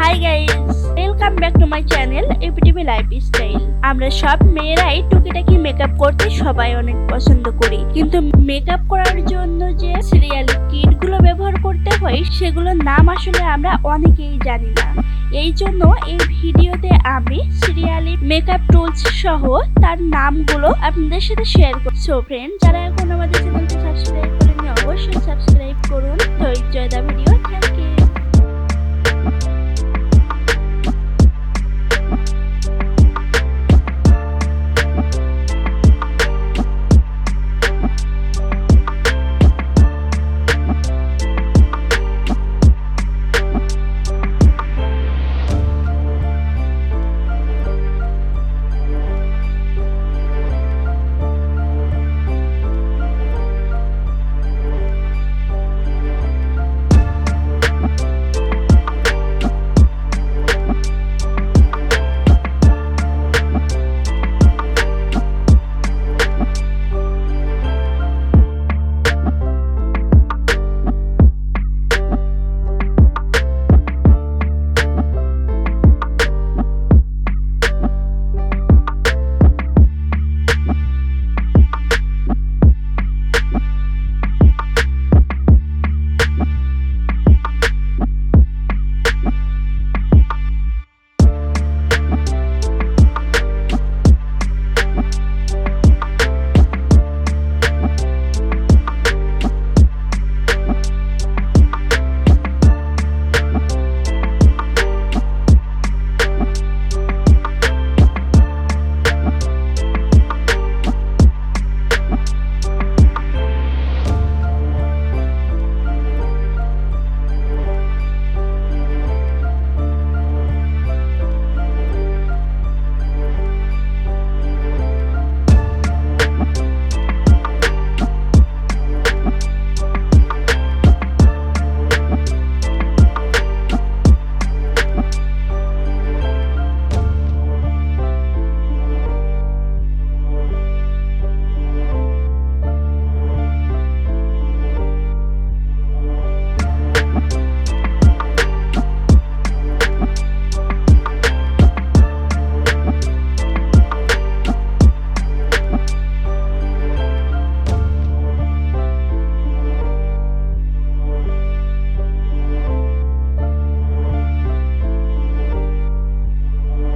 High guys, welcome back to my channel APTV lifestyle. আমরা সব মেয়েরাই টুকিটাকি মেকআপ করতে সবাই অনেক পছন্দ করি, কিন্তু মেকআপ করার জন্য যে সিরিয়ালি কিট গুলো ব্যবহার করতে হয় সেগুলোর নাম আসলে আমরা অনেকেই জানি না। এই জন্য এই ভিডিওতে আমি সিরিয়ালি মেকআপ টুলস সহ তার নামগুলো আপনাদের সাথে শেয়ার করছি। সো ফ্রেন্ড, যারা এখন আমাদের চ্যানেলটি সাবস্ক্রাইব করেনি অবশ্যই সাবস্ক্রাইব করুন। তো enjoy the video. Thank you.